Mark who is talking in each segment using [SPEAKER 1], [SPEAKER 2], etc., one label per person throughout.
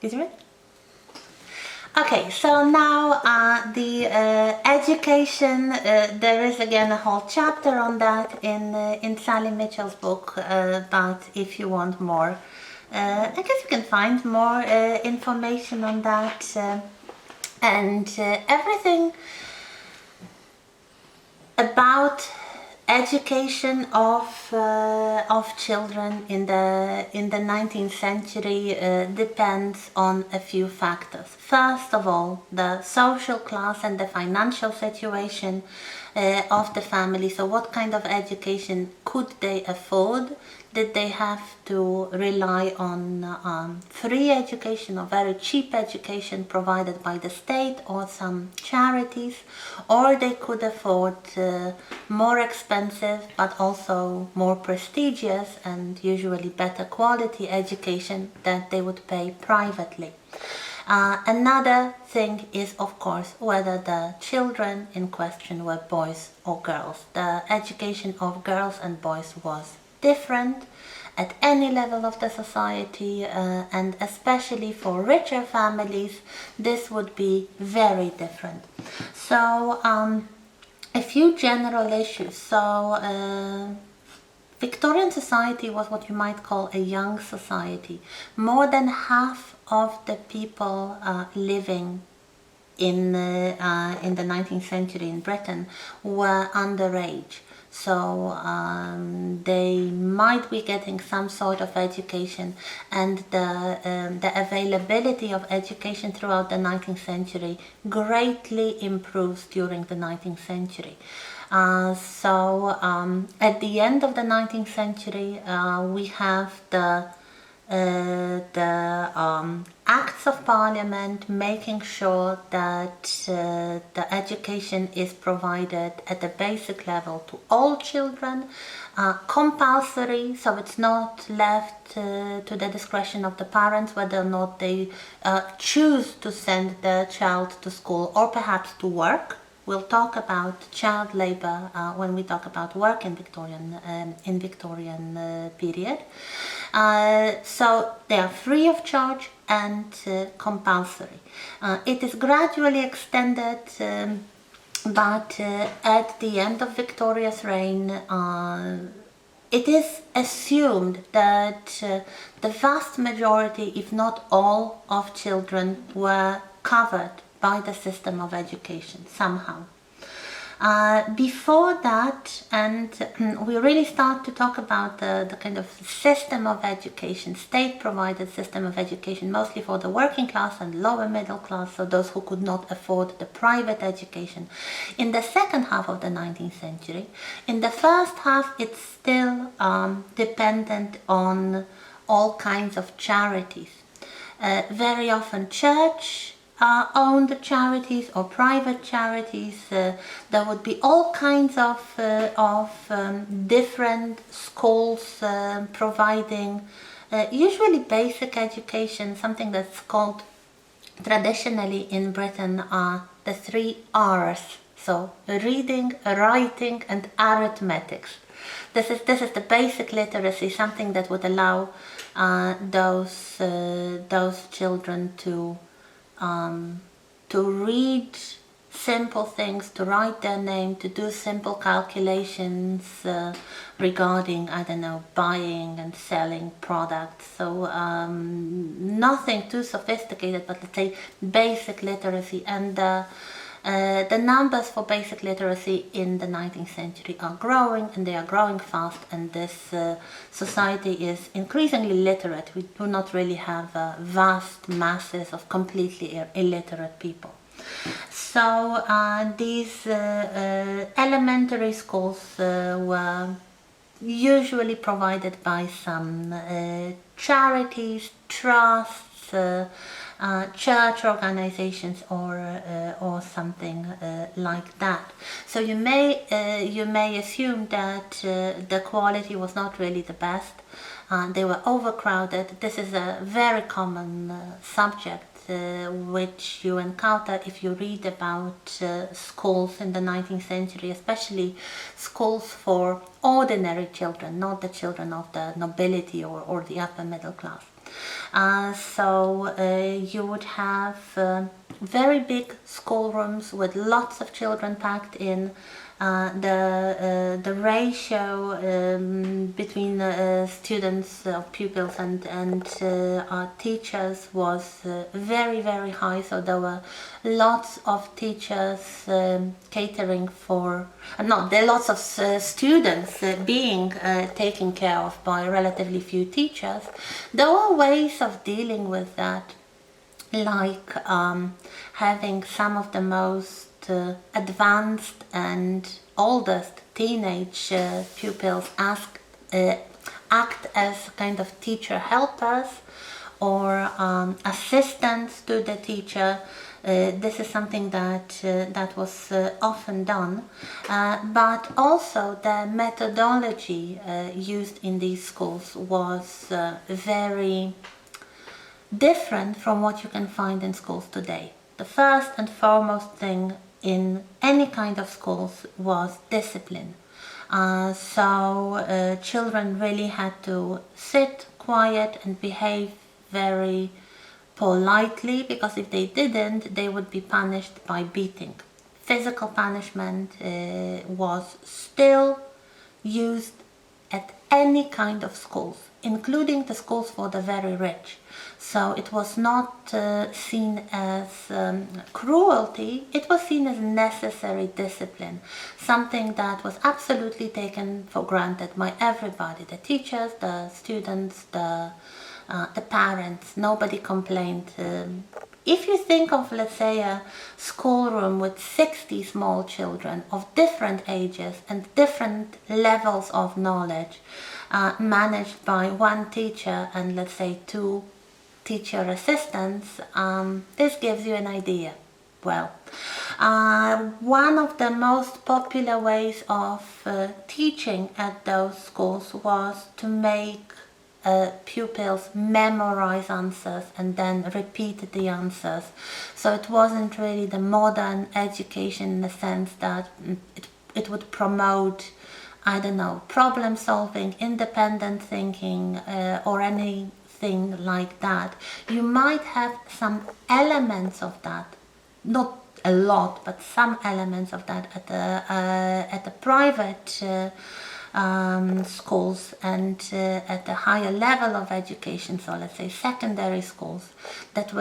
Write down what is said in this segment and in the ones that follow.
[SPEAKER 1] Did you read? Okay, so now the education, there is again a whole chapter on that in Sally Mitchell's book, but if you want more, I guess you can find more information on that, and everything about education of children in the 19th century depends on a few factors. First of all, the social class and the financial situation of the family. So what kind of education could they afford? Did they have to rely on free education or very cheap education provided by the state or some charities, or they could afford more expensive but also more prestigious and usually better quality education that they would pay privately. Another thing is, of course, whether the children in question were boys or girls. The education of girls and boys was different at any level of the society, and especially for richer families, this would be very different. So, a few general issues. So, Victorian society was what you might call a young society. More than half of the people living in the 19th century in Britain were underage. So they might be getting some sort of education, and the availability of education throughout the 19th century greatly improves during the 19th century. So at the end of the 19th century, we have the Acts of Parliament making sure that the education is provided at the basic level to all children, compulsory, so it's not left to the discretion of the parents whether or not they choose to send their child to school or perhaps to work. We'll talk about child labor when we talk about work in Victorian period. So they are free of charge and compulsory. It is gradually extended, but at the end of Victoria's reign, it is assumed that the vast majority, if not all, of children were covered by the system of education somehow. Before that, and we really start to talk about the kind of system of education, state-provided system of education, mostly for the working class and lower middle class, so those who could not afford the private education, in the second half of the 19th century. In the first half, it's still dependent on all kinds of charities. Very often church owned charities or private charities. There would be all kinds of different schools providing usually basic education, something that's called traditionally in Britain the 3 R's. So reading, writing and arithmetics. This is the basic literacy, something that would allow those children to read simple things, to write their name, to do simple calculations regarding, I don't know, buying and selling products. So nothing too sophisticated, but let's say basic literacy. And the numbers for basic literacy in the 19th century are growing, and they are growing fast, and this society is increasingly literate. We do not really have vast masses of completely illiterate people. So these elementary schools were usually provided by some charities, trusts, church organizations or something like that. So you may assume that the quality was not really the best. They were overcrowded. This is a very common subject which you encounter if you read about schools in the 19th century, especially schools for ordinary children, not the children of the nobility or the upper middle class. So you would have very big schoolrooms with lots of children packed in. The ratio between students, pupils and teachers was very, very high. So there were lots of teachers catering for, there are lots of students being taken care of by relatively few teachers. There were ways of dealing with that, like having some of the most advanced and oldest teenage pupils act as kind of teacher helpers or assistants to the teacher. This is something that was often done, but also the methodology used in these schools was very different from what you can find in schools today. The first and foremost thing in any kind of schools was discipline. So children really had to sit quiet and behave very politely, because if they didn't, they would be punished by beating. Physical punishment was still used at any kind of schools, including the schools for the very rich. So it was not seen as cruelty, it was seen as necessary discipline, something that was absolutely taken for granted by everybody, the teachers, the students, the parents. Nobody complained. If you think of, let's say, a schoolroom with 60 small children of different ages and different levels of knowledge, managed by one teacher and, let's say, two teacher assistants, this gives you an idea. Well, one of the most popular ways of teaching at those schools was to make pupils memorize answers and then repeat the answers. So it wasn't really the modern education in the sense that it would promote, I don't know, problem solving, independent thinking, or anything like that. You might have some elements of that, not a lot, but some elements of that at the private schools and at the higher level of education, so let's say secondary schools, that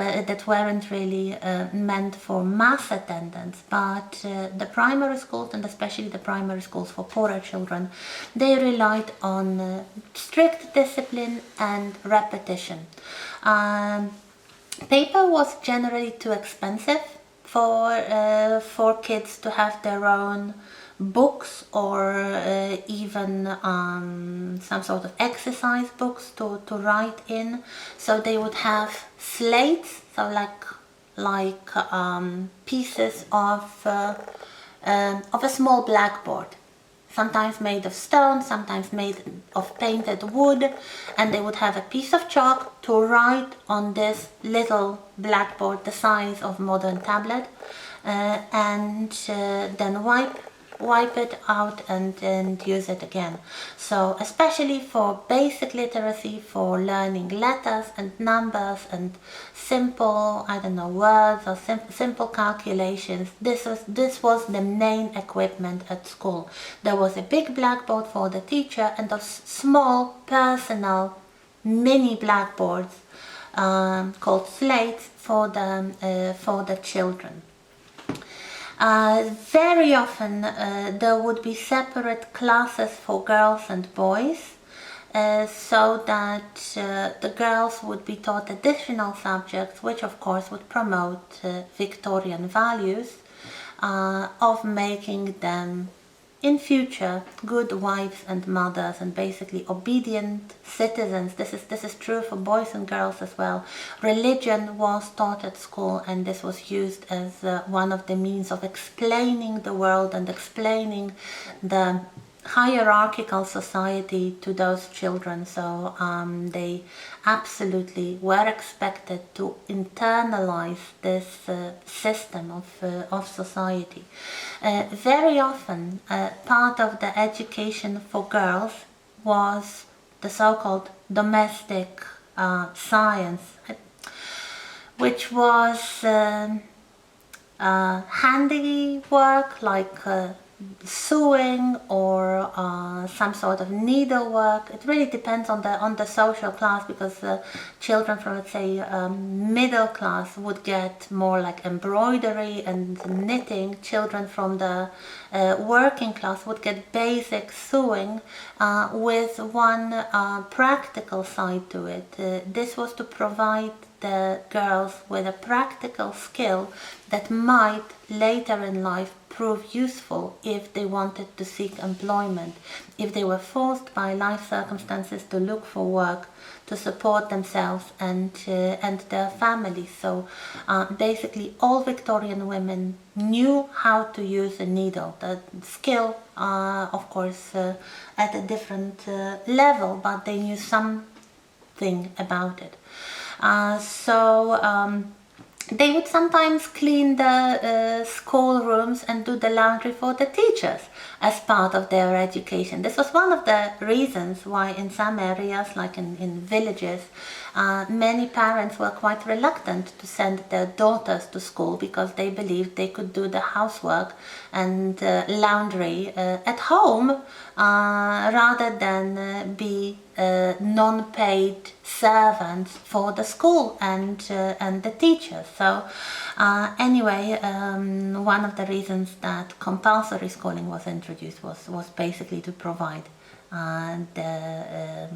[SPEAKER 1] weren't really meant for mass attendance, but the primary schools, and especially the primary schools for poorer children, they relied on strict discipline and repetition. Paper was generally too expensive for kids to have their own books or even some sort of exercise books to write in. So they would have slates, so like pieces of a small blackboard, sometimes made of stone, sometimes made of painted wood, and they would have a piece of chalk to write on this little blackboard the size of modern tablet, and then wipe it out and use it again. So especially for basic literacy, for learning letters and numbers and simple, I don't know, words or simple calculations, this was the main equipment at school. There was a big blackboard for the teacher and those small personal mini blackboards called slates for the children. Very often there would be separate classes for girls and boys, so that the girls would be taught additional subjects, which of course would promote Victorian values of making them in future good wives and mothers and basically obedient citizens. This is true for boys and girls as well. Religion was taught at school, and this was used as one of the means of explaining the world and explaining the hierarchical society to those children. So they absolutely were expected to internalize this system of society. Very often part of the education for girls was the so-called domestic science, which was handiwork like sewing or some sort of needlework. It really depends on the social class, because children from, let's say, middle class would get more like embroidery and knitting. Children from the working class would get basic sewing with one practical side to it. This was to provide the girls with a practical skill that might later in life prove useful if they wanted to seek employment, if they were forced by life circumstances to look for work to support themselves and their families. So basically all Victorian women knew how to use a needle. The skill, of course, at a different level, but they knew something about it. They would sometimes clean the school rooms and do the laundry for the teachers as part of their education. This was one of the reasons why in some areas, like in villages, many parents were quite reluctant to send their daughters to school, because they believed they could do the housework and laundry at home rather than be non-paid servants for the school and the teachers. So anyway, one of the reasons that compulsory schooling was introduced was basically to provide the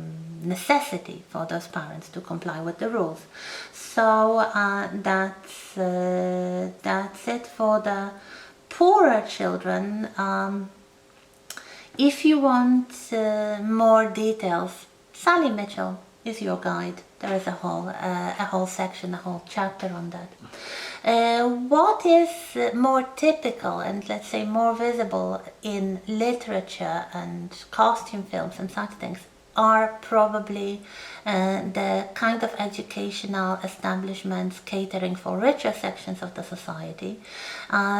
[SPEAKER 1] necessity for those parents to comply with the rules. So that's it for the poorer children. If you want more details, Sally Mitchell is your guide. There is a whole section, a whole chapter on that. What is more typical and, let's say, more visible in literature and costume films and such things are probably the kind of educational establishments catering for richer sections of the society.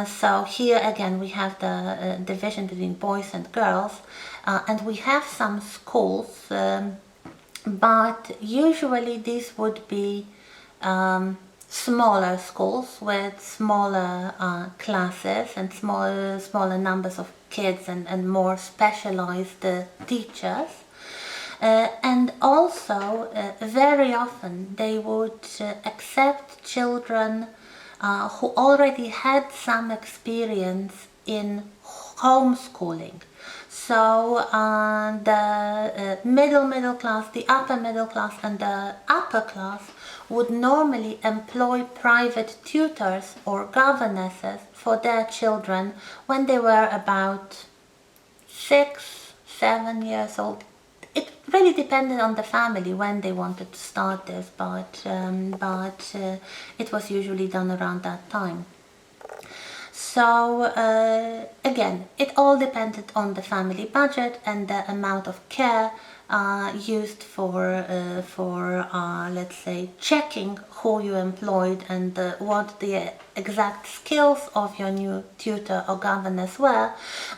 [SPEAKER 1] So here again we have the division between boys and girls, and we have some schools, but usually these would be smaller schools with smaller classes and smaller numbers of kids and more specialized teachers. And also, very often they would accept children who already had some experience in homeschooling. So the middle class, the upper middle class and the upper class would normally employ private tutors or governesses for their children when they were about 6-7 years old. It really depended on the family when they wanted to start this, but it was usually done around that time. So again, it all depended on the family budget and the amount of care used for let's say, checking who you employed and what the exact skills of your new tutor or governess were.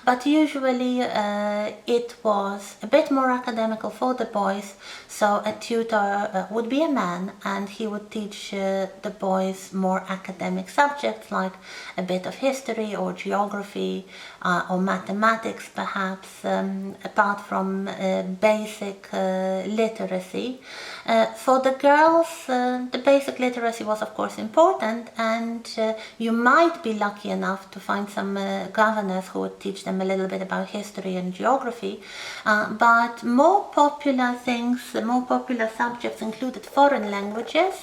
[SPEAKER 1] But usually it was a bit more academical for the boys, so a tutor would be a man and he would teach the boys more academic subjects like a bit of history or geography or mathematics perhaps, apart from basic literacy. For the girls, the basic literacy was of course important, and you might be lucky enough to find some governors who would teach them a little bit about history and geography, but more popular subjects included foreign languages,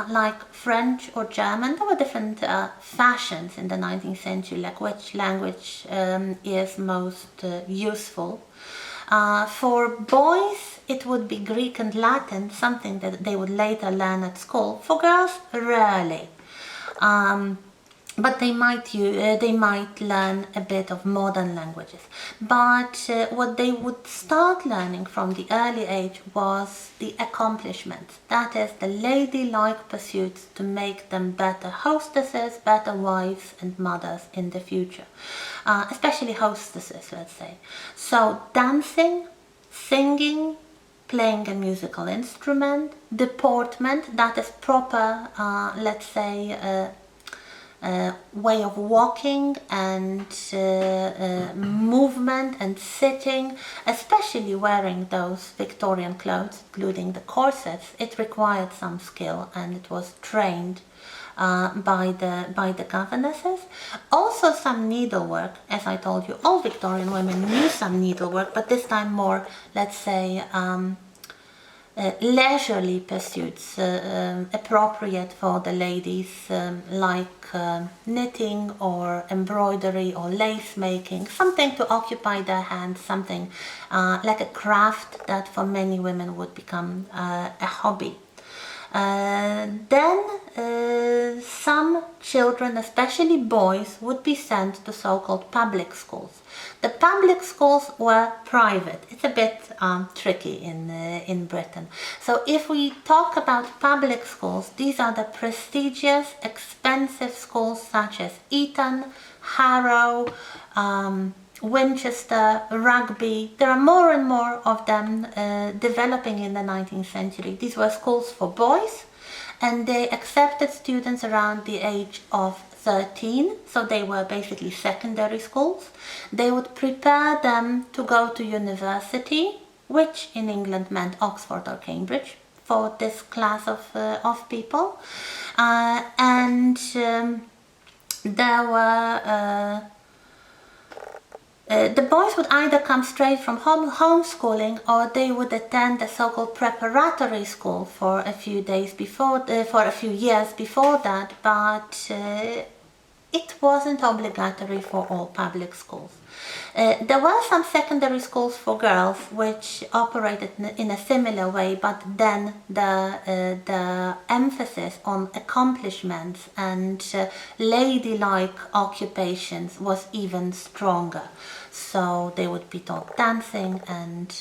[SPEAKER 1] like French or German. There were different fashions in the 19th century, like which language is most useful. For boys, it would be Greek and Latin, something that they would later learn at school. For girls, rarely. But they might learn a bit of modern languages. But what they would start learning from the early age was the accomplishments. That is, the ladylike pursuits to make them better hostesses, better wives and mothers in the future. Especially hostesses, let's say. So dancing, singing, playing a musical instrument, deportment, that is proper, let's say, way of walking and movement and sitting, especially wearing those Victorian clothes, including the corsets. It required some skill and it was trained by the governesses. Also some needlework, as I told you, all Victorian women knew some needlework, but this time more, let's say, leisurely pursuits appropriate for the ladies, like knitting or embroidery or lace making, something to occupy their hands, something like a craft that for many women would become a hobby. Then some children, especially boys, would be sent to so-called public schools. The public schools were private. It's a bit tricky in Britain. So if we talk about public schools, these are the prestigious, expensive schools such as Eton, Harrow, Winchester, Rugby. There are more and more of them developing in the 19th century. These were schools for boys, and they accepted students around the age of 13, so they were basically secondary schools. They would prepare them to go to university, which in England meant Oxford or Cambridge for this class of people. There were the boys would either come straight from homeschooling, or they would attend a so-called preparatory school for a few days before, for a few years before that, but it wasn't obligatory for all public schools. There were some secondary schools for girls which operated in a similar way, but then the emphasis on accomplishments and ladylike occupations was even stronger. So they would be taught dancing and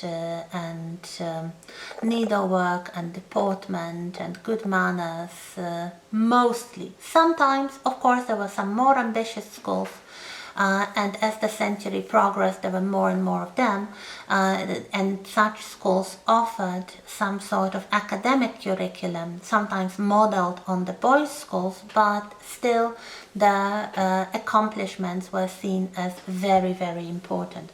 [SPEAKER 1] needlework and deportment and good manners, mostly. Sometimes, of course, there were some more ambitious schools, and as the century progressed, there were more and more of them, and such schools offered some sort of academic curriculum, sometimes modeled on the boys' schools, but still the accomplishments were seen as very, very important.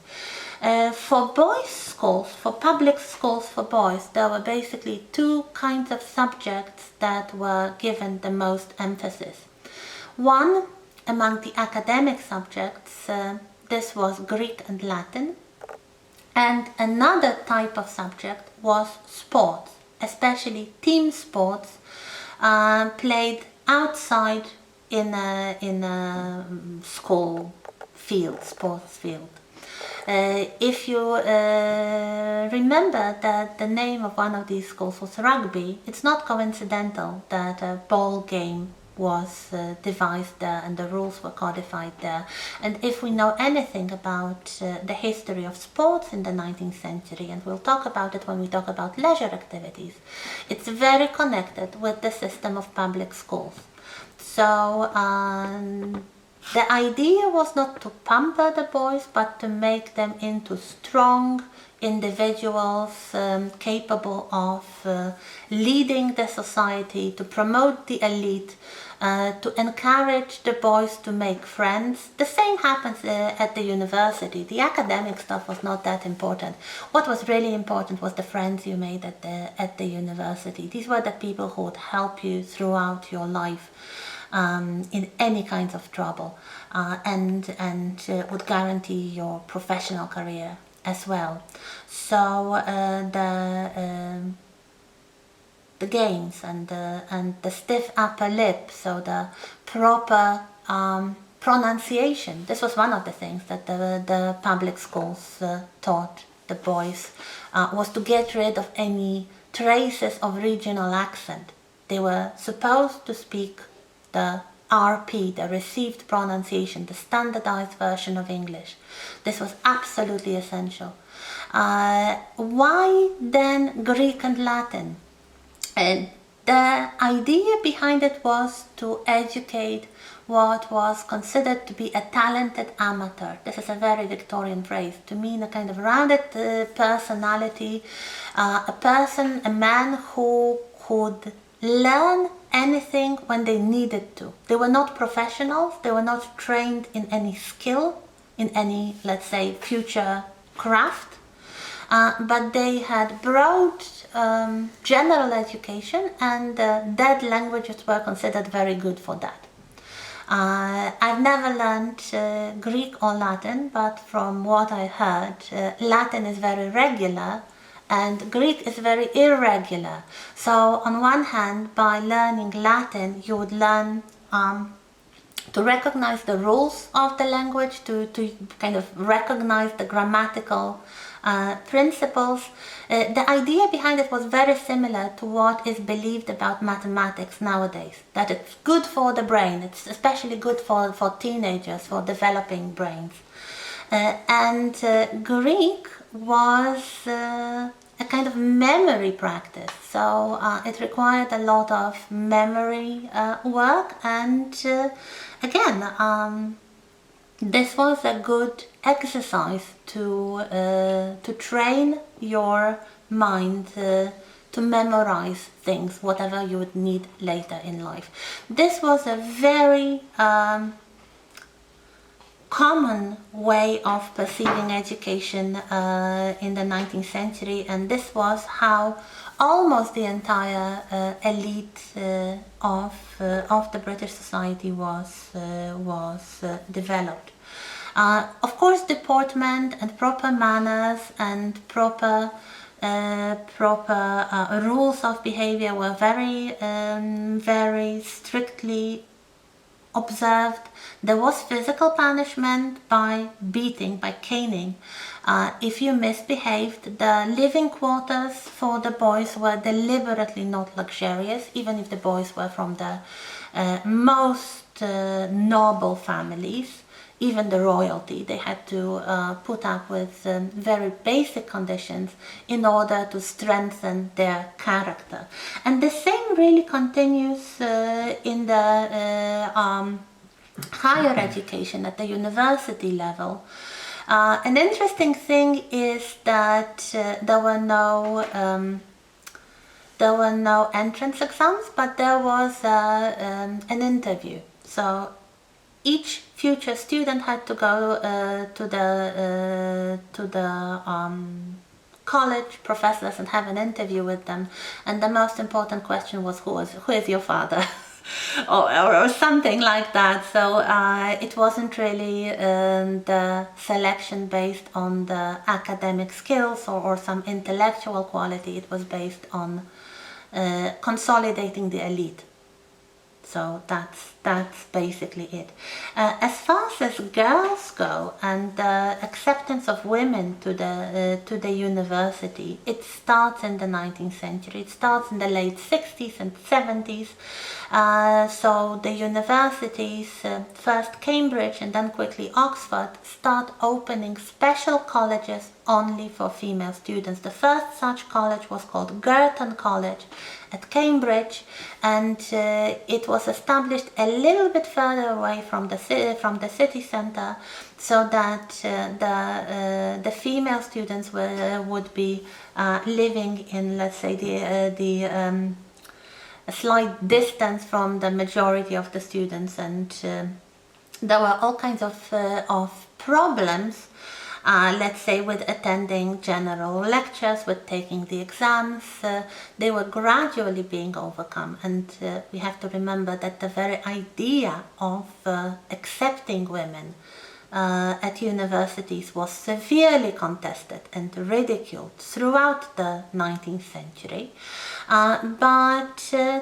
[SPEAKER 1] For boys' schools, for public schools for boys, there were basically two kinds of subjects that were given the most emphasis. One, among the academic subjects, this was Greek and Latin, and another type of subject was sports, especially team sports, played outside in a school field, sports field. If you remember that the name of one of these schools was Rugby, it's not coincidental that a ball game was devised there and the rules were codified there. And if we know anything about the history of sports in the 19th century, and we'll talk about it when we talk about leisure activities, it's very connected with the system of public schools. So the idea was not to pamper the boys, but to make them into strong individuals capable of leading the society, to promote the elite, to encourage the boys to make friends. The same happens at the university. The academic stuff was not that important. What was really important was the friends you made at the university. These were the people who would help you throughout your life in any kinds of trouble, and would guarantee your professional career as well. So the games and the stiff upper lip, so the proper pronunciation. This was one of the things that the public schools taught the boys, was to get rid of any traces of regional accent. They were supposed to speak the RP, the received pronunciation, the standardized version of English. This was absolutely essential. Why then Greek and Latin? The idea behind it was to educate what was considered to be a talented amateur. This is a very Victorian phrase, to mean a kind of rounded personality, a man who could learn anything when they needed to. They were not professionals, they were not trained in any skill, in any, let's say, future craft, but they had broad general education, and dead languages were considered very good for that. I've never learned Greek or Latin, but from what I heard, Latin is very regular and Greek is very irregular. So on one hand, by learning Latin, you would learn to recognize the rules of the language, to kind of recognize the grammatical principles. The idea behind it was very similar to what is believed about mathematics nowadays, that it's good for the brain, it's especially good for teenagers, for developing brains. And Greek was a kind of memory practice, so it required a lot of memory work, and again, this was a good exercise to train your mind to memorize things, whatever you would need later in life. This was a very common way of perceiving education in the 19th century, and this was how almost the entire elite of the British society was developed. Of course, deportment and proper manners and proper rules of behavior were very strictly observed. There was physical punishment by beating, by caning. If you misbehaved, the living quarters for the boys were deliberately not luxurious, even if the boys were from the most noble families. Even the royalty, they had to put up with very basic conditions in order to strengthen their character. And the same really continues in the higher education at the university level. An interesting thing is that there were no entrance exams, but there was an interview. So each future student had to go to the college professors and have an interview with them, and the most important question was who is your father? or something like that. So it wasn't really the selection based on the academic skills or some intellectual quality. It was based on consolidating the elite. So that's basically it. As far as girls go and the acceptance of women to the university, it starts in the 19th century. It starts in the late 60s and 70s. So the universities, first Cambridge and then quickly Oxford, start opening special colleges only for female students. The first such college was called Girton College at Cambridge, and it was established a little bit further away from the city centre, so that the female students would be living in, let's say, a slight distance from the majority of the students, and there were all kinds of problems. Let's say with attending general lectures, with taking the exams. They were gradually being overcome, and we have to remember that the very idea of accepting women at universities was severely contested and ridiculed throughout the 19th century. But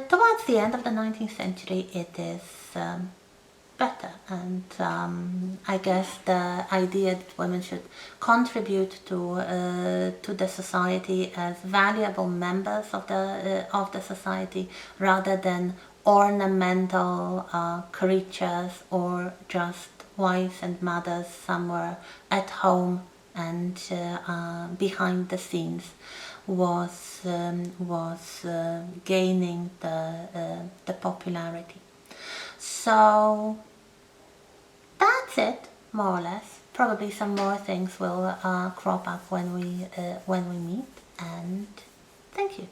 [SPEAKER 1] towards the end of the 19th century, it is better, and I guess the idea that women should contribute to the society as valuable members of the society rather than ornamental creatures or just wives and mothers somewhere at home and behind the scenes was gaining the popularity. So that's it, more or less. Probably some more things will crop up when we meet, and thank you.